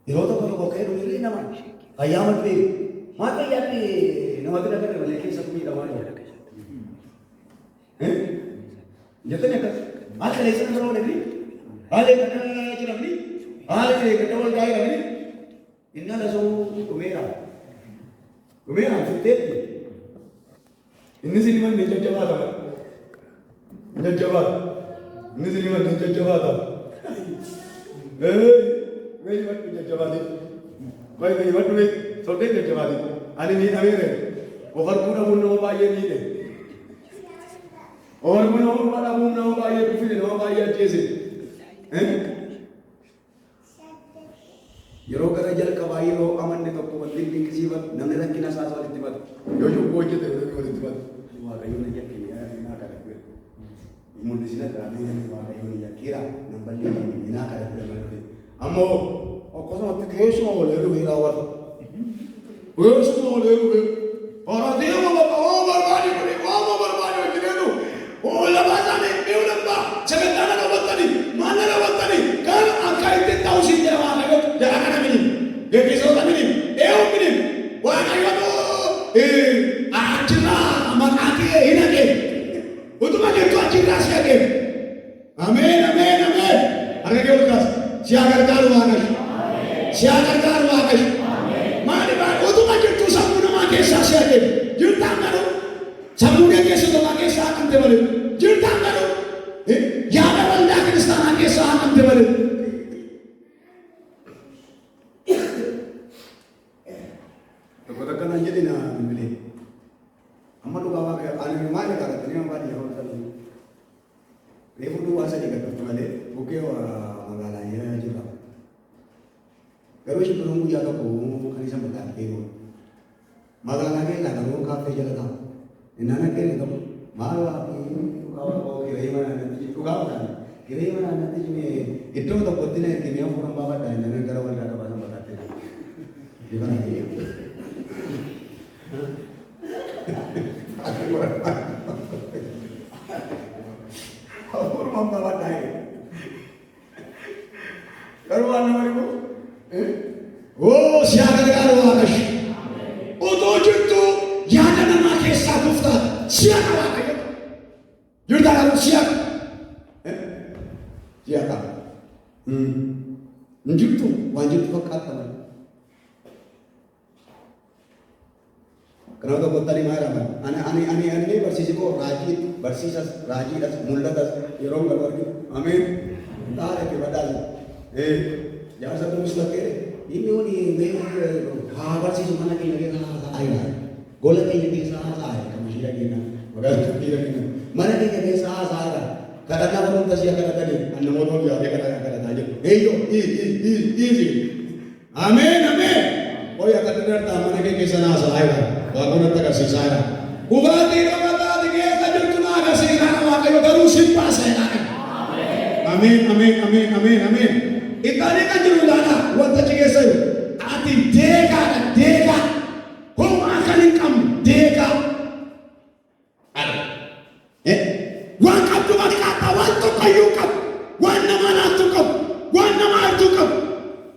Yeroo tokko ka'ee dhumirree nama fayyaa maddee maal fayyaatti namatti dabarre malee keessatti miidhamaa jira. Jettanii akkas maal kaleessa nama oolanii haalee kana jiramni haalee kana wal gaa'ee jiranii inni ala soo dhumeera fitteetti inni si liman ni jajjabaata jajjabaata inni si liman ni jajjabaata Wei matu jajjabaati. Wei matu wei soldee jajjabaati. Ani ni dhabeere. Ofarkuudha mun nama baay'ee miidhe. Ofarkuudha mun nama baay'ee kufile nama baay'ee ajjeese. Yeroo gara jalqabaa yeroo amanne tokko wanti dinqisiifatu namni rakkina isaas walitti bata. Yoo cubbuu hojjete walitti bata. Waaqayyoon ni jakkee naa kadhate. Mul'isina kaanii Waaqayyoon ni jakkeera nan ballee naa kadhate. Ammoo akkasumatti keessuma waleeru raawwata. Keessuma waleeru Oradeema barbaade hojjeteetu labaasaan eebbee lambaa sagantaan raawwattanii maal raawwattanii kan akka itti ta'u siin jira Waaqayyo jala kana mini geggeessitoota mini eewu mini Waaqayyotu achirraa maqaatii hin haqee utuma jettu achirraa si haqee. Ameen ameen ameen. Harka kee ol kaasi. Siapa gargaaru Waaqayyo. Siapa gargaaru Waaqayyo. Maali utuma jirtu sammuu namaa keessaa si haqee jirtaan garuu sammuu keessaa namaa keessaa haqamte malee jirtaan garuu yaada waldaa kiristaanaa keessaa haqamte malee. Tokko takka naan jedhina bilbilee amma dhugaa Waaqayyo ani maali kadhatanii amma baadiyyaa wal ta'anii reefu duwwaa sadii gaddaftu malee bukkee magaalaa jira. Garuu shibbiroon guyyaa tokko kan isa mataan beeku. Magaalaa keessa garuu kaaffee jala taa'u. Innaan akka inni qabu maal waa kiree mana natti dhugaa ta'an kiree mana natti iddoo tokkotti na ergee mi'a fuudhan baafadha innaan gara waldaa qabaa sama taatee. Dibana kiyya. Orang bawa dai. Kalau anda mariku, oh siapa dengar Waaqayyo. Untuk itu jangan nama kisah kufta siapa Waaqayyo. Juta harus siap. Siapa? Itu wajib fakat teman. Kenapa kau tadi marah kan? Ani bersisi ko rajin, bersisas rajin das muldatas yerong galwar ki. Amin. Tare ke badal. Jangan satu muslake. Ini uni bersisi mana ki lagi ayah. Gola ki lagi ayah. Kamu sila kina. Magar ki lagi. Mana ki lagi ayah. Kadang kamu tasya kadang. Anda mau dia kadang aja. Yo, Amin amin. Oh ya irratti mana kee keessa naasaa jira. Waaqonni agarsiisaa jira. Hubaatii dhokataati keessa jirtu na agarsiisaa jira. Waaqayyo garuu sin baasa jira. Ameen, ameen, ameen, ameen, ameen. Ittaanii kan jiru ilaala wanta achi keessa jiru. Ati deegaadha, deegaa. Homaa kan hin qabne deegaa. Waan qabdu fakkaata, waan tokkoyyuu qabu. Waan nama laattu qabu, waan nama artu qabu.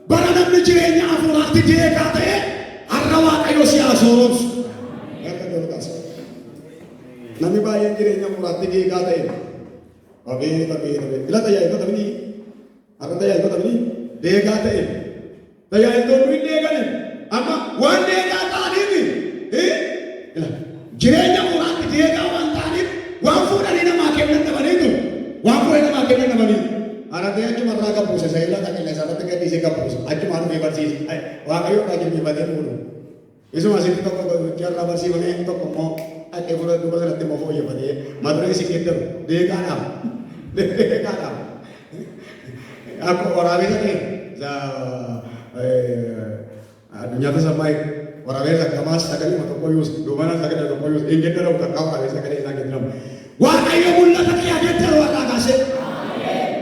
Bara namni jireenya hafuuraatti deegaa ta'e har'a Waaqayyo si haa sooromsu. Namni baay'een jireenya hafuuraatti deegaa ta'e abee ila tajaajiltoota mini har'a tajaajiltoota mini deegaa ta'e tajaajiltoonni hin deegane amma waan deegaa ta'aniif jireenya hafuuraatti deegaa waan ta'aniif waan fuudhanii namaa kennan dhabaniitu waan fuudhanii namaa kennan dhabaniitu. Anatnya cuma raga pose saya lah tak kena salah tegak di sini kapus. Aku malu bersih. Wakayo tak jadi badan dulu. Isu masih kita kau cara bersih mana itu kau mau. Aku pura dua kali nanti mau ya pada. Madura si kita deh kanam. Aku orang ini ni. Dunia tu sampai orang ini tak kamas sekali macam koyus. Dua mana sekali macam koyus. Ingin terus tak kau orang sekali lagi dalam. Wakayo mulla tak kian terus orang kasih.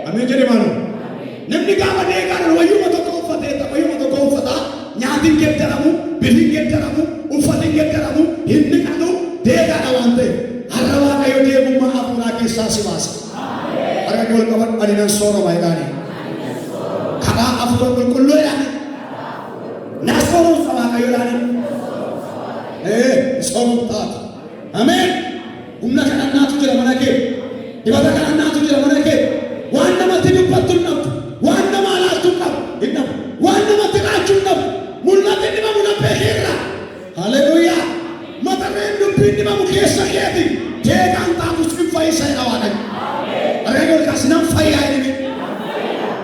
Amin jadi malu. Namni gaafa deegaan wayyuma tokko uffatee wayyuma tokko uffata nyaatiin geeddaramu biliin geeddaramu uffatiin geeddaramu inni qabu deegaadha waan ta'e har'a Waaqayyo deegummaa hafuuraa keessaa si baasa. Har'a wal qaban ani nan sooroma jedhaani. Karaa hafuura qulqulluu jedhaani. Na sooromsa Waaqayyo jedhaani. Sooromtaatu. Ameen. Humna kadhannaatu jira mana kee. Dibata kadhannaatu jira mana kee. Waan namatti dubbattu hin dhabdu. Waan nama alaattu hin dhabdu. Waan namatti raachuu hin dhabdu. Mul'atti dhibamu laphee keerra. Haleluuyaa. Mata reen dubbiin dhibamu keessa keeti. Deegaan taatu sin fayyisa jedha Waaqayyo. Reega olkaas nan fayyaa jedhame.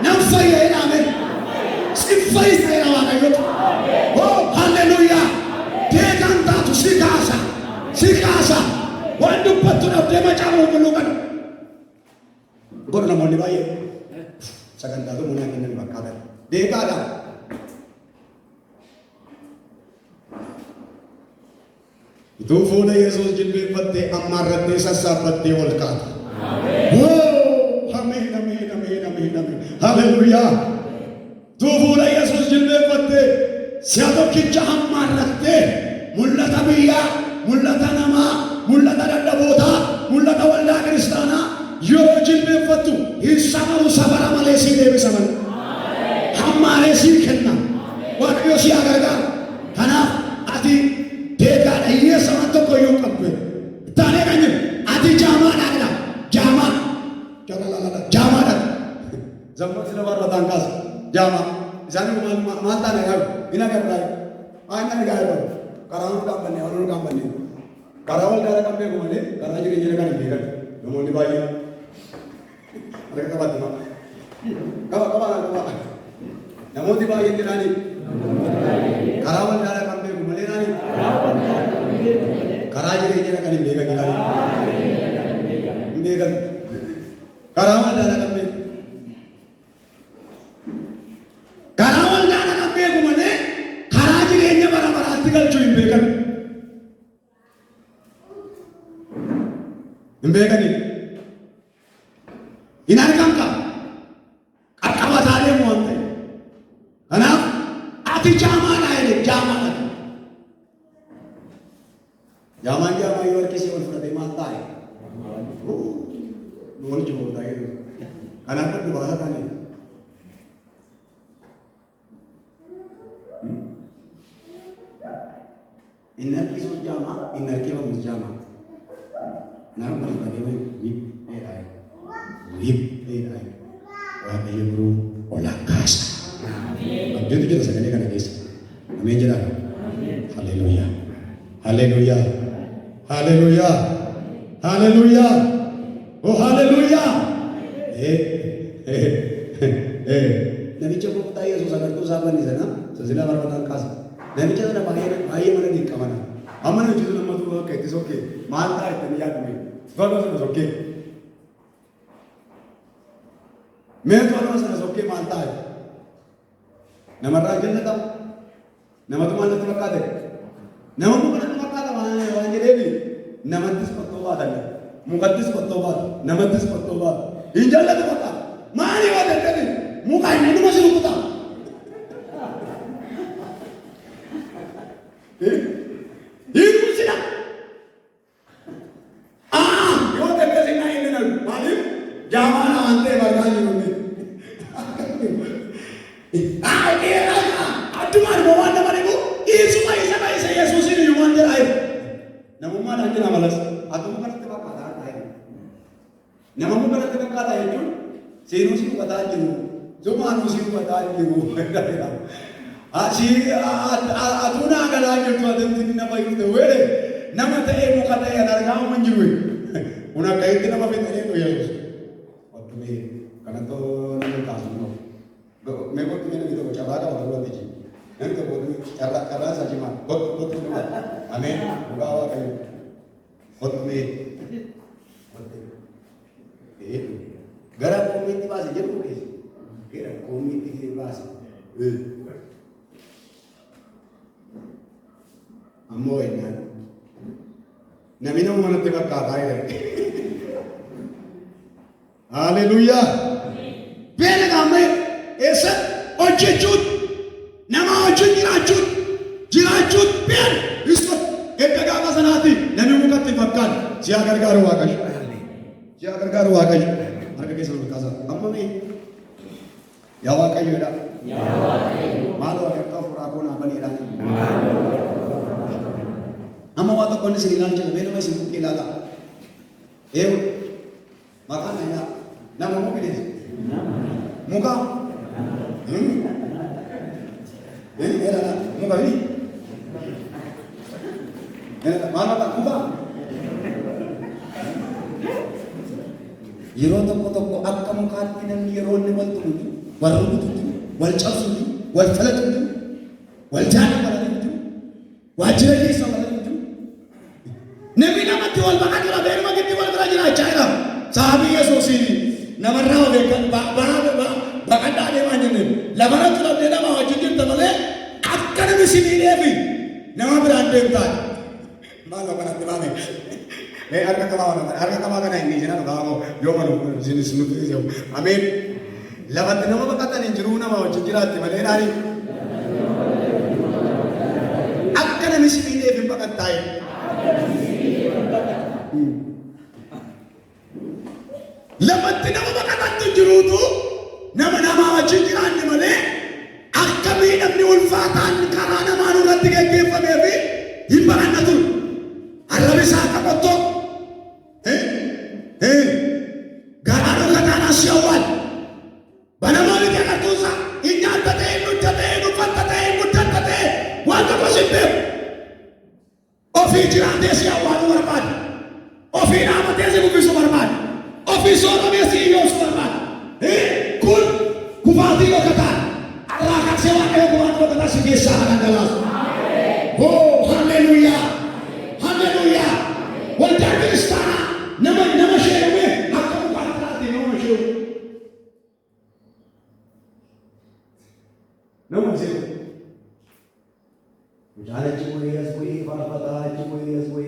Nan fayyaa jedhame. Sin fayyisa jedha Waaqayyo. Oh haleluuyaa. Deegaan taatu si kaasa. Si kaasa. Waan dubbattu dhabdee macaafa qulqulluu kana. Gor namoonni baay'ee sagantaa tu munaa kennan fakkaatan deegaadha. Ituu fuula Yesuus jilbeenfattee ammaarrattee sassaabbattee ol kaata. Ameen, ameen, ameen, ameen, ameen. Haleluuyaa. Ituu fuula Yesuus jilbeenfattee si'a tokkicha ammaarrattee mul'ata biyyaa, mul'ata namaa, mul'ata dadhabootaa, mul'ata waldaa kiristaanaa. Yoo jilbeenfattu hin samaru sabara malee si deebisaman. Hammaalee si kenna. Waaqayyo si gargaaru. Kanaaf ati deegaadha hiyyeessa waan tokko yoo qabdu. Taanee kan jiru ati jaamaadhaadha. Jaamaa. Jaamaadha. Zammooti nama barbaadaan kaasa. Jaamaa. Isaan maal taane gaaru. Ina gargaaru. Waan kan gaaru. Karaa wal dhaabbanne waan wal dhaabbanne. Karaa wal daala kan beeku malee karaa jireenya kan hin beekan. Namoonni baay'ee. Mereka kabat ma, kabat. Namooti baay'een jedhani. Karaawwan daala kan beeku malee nani. Karaa jireenya kan hin beekan jedhani. Hin beekan. Karaawwan daala kan beeku. Karaawwan daala kan beeku malee karaa jireenya bara baraatti galchuu hin beekan. Hin beekani. Hin argamta. Qaqqabataa deemu waan ta'e. Kanaaf ati jaamaadha jedhe jaamaadha. Jaamaan yoo harkisee ol fudhatee maal taa'e? Loon jiboota jedhu. Kanaaf kan dhubaasa taane. Inni harkisuus jaamaa, inni harkifamus jaamaa. Nama barbadee wib Waaqayyo biroo ol kaasa. Abdiitu jira sagalee kana keessa. Ameen jedhaa. Haleluuyaa. Haleluuyaa. Haleluuyaa. Haleluuyaa. Oh haleluuyaa. Namicha gooftaa Yesuus agartuu isaa bannisana silaa barbadaan kaasa. Namicha sana baay'ee mana dirqamana. Amma namichi sun ammatu bakka itti sokkee maal ta'a itti yaadame. Goota sana sokkee. Mee goota sana sokkee maal ta'a? Namarraa jannata Nama tu mana tu makata? Nama tu mana tu makata? Mana jadi? Nama tu sepatu badan. Muka tu sepatu badan. Nama tu sepatu badan. Injal tu makata. Mana badan tadi? Muka ini tu masih lupa. Ini mesti nak. Yo tadi sini ini nak. Malim. Jangan ante berkali ini. Dia aduh mana nama ibu? Yesus Yesus ini yang mana air? Nama mana aja nama las? Atau bukan itu apa kata air? Nama bukan itu kata itu. Sini sih kata aja. Cuma anu sih kata aja. Si atuna akan aja tu ada di nama itu. Wede nama teh muka teh ada kamu menjui. Una kait nama betul itu Yesus. Waktu ni karena tu nama kasus no. Memang tu ni kita bercakap ada orang tu. Nanti bodoh cara saja mah. Betul tu. Amin. Buka awak kayu. Betul ni. Gara komiti bahasa jauh ni. Gara komiti bahasa. Amoy na. Namina mo na tiba katay. Hallelujah. Pera kami esa ojejut nama ojejut jirajut per isko ekaga masanati nami muka tibakan siagar garu akash harga kesan kasa amma me yawa kayu da malo ekta furaku na bani da amma wata kone sinilan chala beno mai simpu kilala makana ya nama mo bilis muka era muka ini mana tak muka yero toko akka muka tinan yero ne wal tumu wal rubutu wal chasu wal falatu wal jana balatu wajira ni sama Nabi nama tiwal bakat orang dari mana tiwal kerajaan China. Sahabi Yesus ini nama rawa dekat bakat ada mana ni. Lebaran tu dia nama wajib tamale akan mesti ni lebi. Nama berandai tak. Malu kan tu mana. Harga kawan ini jangan kamu jauh sini sini jauh. Amin. Lebaran nama bakat ni juru nama wajib kerajaan mana ni. Akan mesti ni lebi bakat tay. Lepas tu nama berkata tujuh tu nama wajib kiran ni mana? Kami nak diulfatan kerana mahu nanti kefa bebi himbaran tu. Allah bisa apa tu? Garang kata nasi awal. Bana mahu kita tusa. Ingat tete, nupat tete. Waktu positif. Ofi jiran desi awal berpan. Ofi nama desi bukan berpan. Ofi sono desi yos berpan. Kul kufati lo kata. Allah akan sewa kekuatan lo kata sebiasa akan dalam. Oh haleluya, haleluya. Wajah Kristana nama syekh aku bukan berarti nama syekh. Nama syekh. Jalan cumui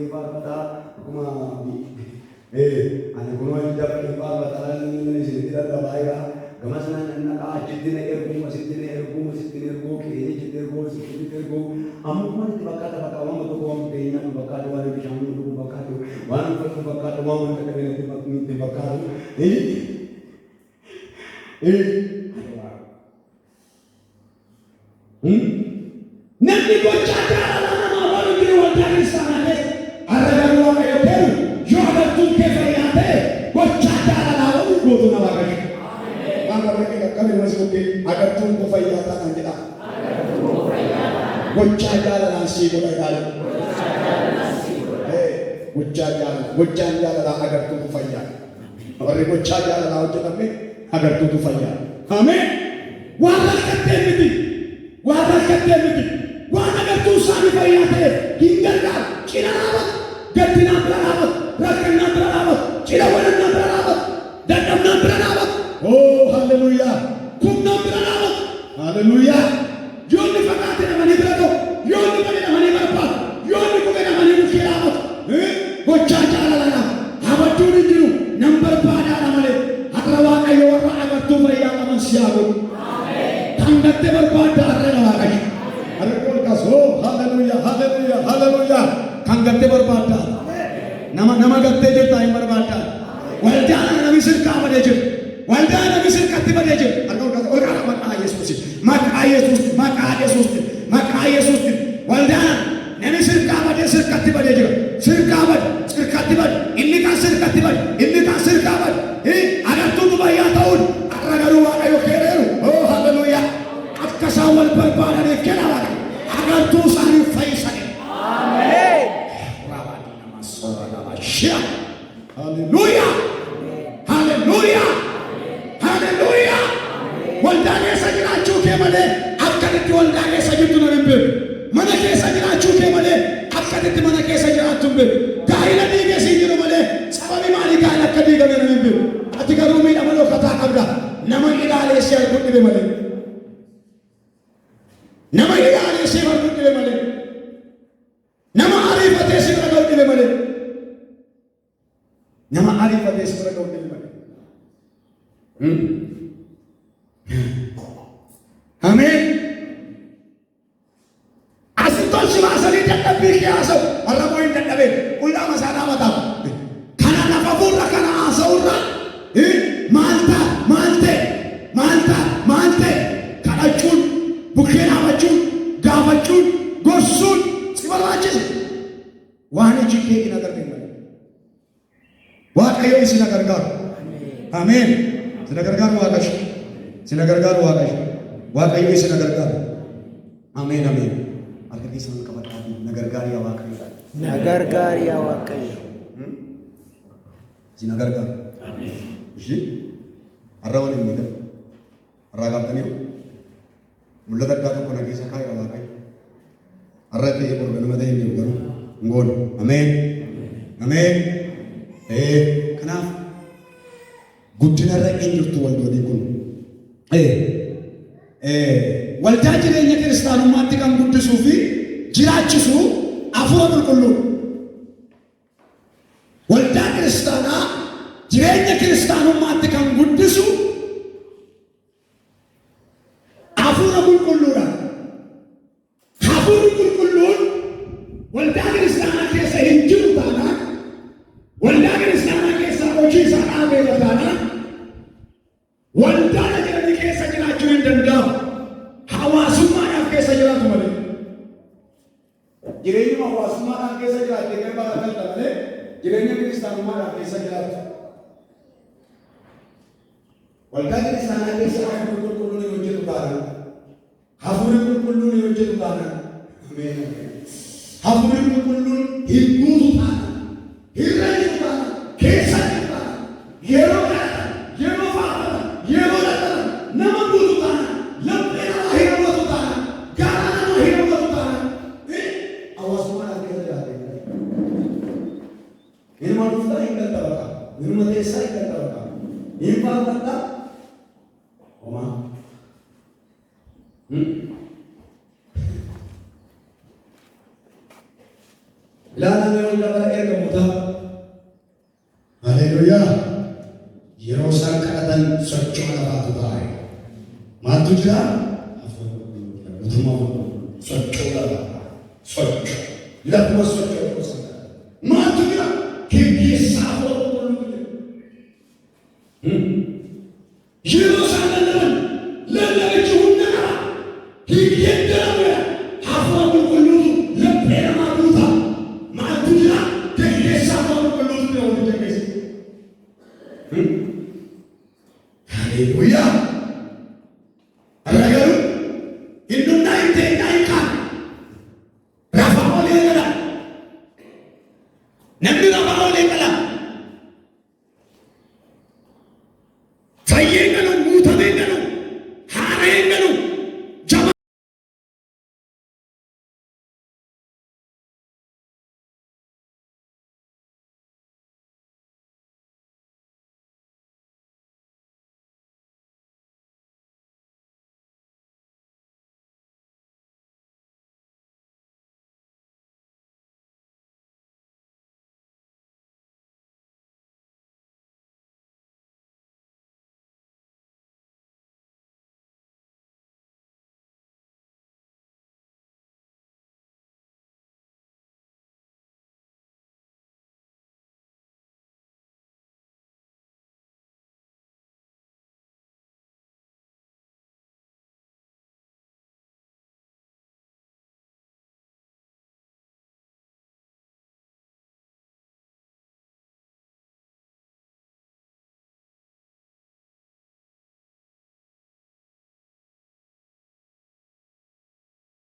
parpata, kuma ane gunung tidak parpata ini sini tidak terbayar. Kemasan nak ciptine ergu, kiri ciptine ergu. Amu mana dibakar awam tu awam kena dibakar, wala bisang tu dibakar, wala tu dibakar, awam tu kena dibakar. Nanti kau cakap nama baru kira dari sana deh. Ada orang yang tahu, jual tu kefayate, kau cakap nama baru kau tu nama kaki. Maka mereka kami masih mungkin agar tu kefayate nanti tak. Kau cakap nasi kau dah dalam. Kau cakap agar tu kefayate. Orang kau cakap nama tu kami agar tu kefayate. Amin. Walau kata ini. Wana bertusah dipayate, hinggakan cina rawat, gatina berawat, rakan berawat, cina wana berawat, dadam berawat. Oh haleluya, kum berawat, haleluya. Jom dipakati nama ni berado. siyago. Kangatte barbaada arrega waaqayyo. Arrekool kaasoo haleluuyaa haleluuyaa haleluuyaa. Kangatte barbaada. Nama gattee jirtaa hin barbaada. Waldaan namni sirkaa badee jiru. Waldaan namni sirkatti badee jiru. Arrekool kaasoo olkaadha maqaa Yesuusi. Maqaa Yesuusi maqaa Yesuusi maqaa Yesuusi. Waldaan namni sirkaa badee sirkatti badee jiru. Sirkaa badee sirkatti badee. Inni kan sirkatti badee. Inni kan sirkaa badee. Agartuutu bayyaa ta'uun har'a garuu waaqayyo keereeru. Oh haleluuyaa. Akka isaan wal barbaadaniif kenna waaqayyo. Agartuu isaaniif fayyisanii. Ameen. Rabaadii nama soora nama shia. Haleluuyaa. Haleluuyaa. Haleluuyaa. Waldaa keessa jiraachuu kee malee akkamitti waldaa keessa jirtu nama hin beeku. Mana keessa jiraachuu kee malee akkamitti mana keessa jiraattu hin beeku. Gaa'ila dhiigeessi jiru malee sababii maalii gaa'ila akka diigame nama hin beeku. Ati garuu miidhama dhokkataa qabda. Nama ilaaleessee arguu dhibe malee. Nama ilaaleessee arguu dhibe malee. Nama ariifatee si bira ga'u dhibe malee. Nama ariifatee si bira ga'u dhibe malee. Ameen. Asittoon si baasanii dadhabbii kee haasa'u. Warra moo hin dadhabeen qullaa masaanaa mataa. Kana lafa fuula kana haasa'urra. Maalte kadhachuun bukkeen haabachuun gaafachuun gorsuun si barbaachisa. Waan iji kee hin agarreen malee. Waaqayyo isin gargaaru. Ameen. Isin gargaaru waaqayyo. Isin gargaaru waaqayyo. Waaqayyo isin gargaaru. Ameen ameen. Harka keessan qabadhaa na gargaari yaa waaqayyo. Na gargaari yaa waaqayyo. Isin gargaaru. Ameen. Ishii har'a waliin miidhagu. Har'a gaafataniiru. Mul'ata addaa tokko na keessa kaa'e waaqayyo. Har'a ta'ee borganama ta'e hin garuu hin goone. Ameen. Ameen. Kanaaf guddina irra hin jirtu waldoonni kun. Waldaa jireenya kiristaanummaatti kan guddisuu fi jiraachisuu hafuura qulqulluu. Waldaa kiristaanaa jireenya kiristaanummaatti kan guddisu hafuura qulqulluudha. Hafuurri qulqulluun waldaa kiristaanaa keessa hin jiru taanaan, waldaa kiristaanaa keessa hojii isaa dhaabeera taanaan, waldaa jiranii keessa jiraachuu hin danda'amu. Hawaasummaadhaaf keessa jiraatu malee. Jireenya hawaasummaadhaaf keessa jiraatee kan barakalta malee jireenya kiristaanummaadhaaf keessa jiraatu. Waldaa kiristaanaa keessa hafuurri qulqulluun hin hojjetu taanaan, hafuurri qulqulluun hin hojjetu taanaan, hafuurri qulqulluun hin guutu taanaan, hin rajjitu taanaan, keessa jiru taanaan, yeroo kadhatan, yeroo faarfatan, yeroo dadhaban, nama guutu taanaan, laphee namaa hin hawwatu taanaan, garaa namaa hin hawwatu taanaan, hawaasummaadhaaf keessa jiraatee ilma dhuftaa hin galtabata, ilma teessaa hin galtabata, hin faarfattaa. Oma. Ilaalamee ol dabala ergamoota. Haleluuyaa. Yeroo isaan kadhatan socho'a lafaatu taa'e. Maaltu jira? Guutummaa socho'a lafaa. Socho'a. Lafuma socho'a gosa. Maaltu jira? Geggeessaa qulqulluu jira. Yeroo isaan lallabichi hunda qaba. Hiyyaddaramee hafuura qulqulluutu laphee namaa guuta. Maaltu jira? Geggeessaa qulqulluutu jira walitti geggeessa. Haleluuyaa.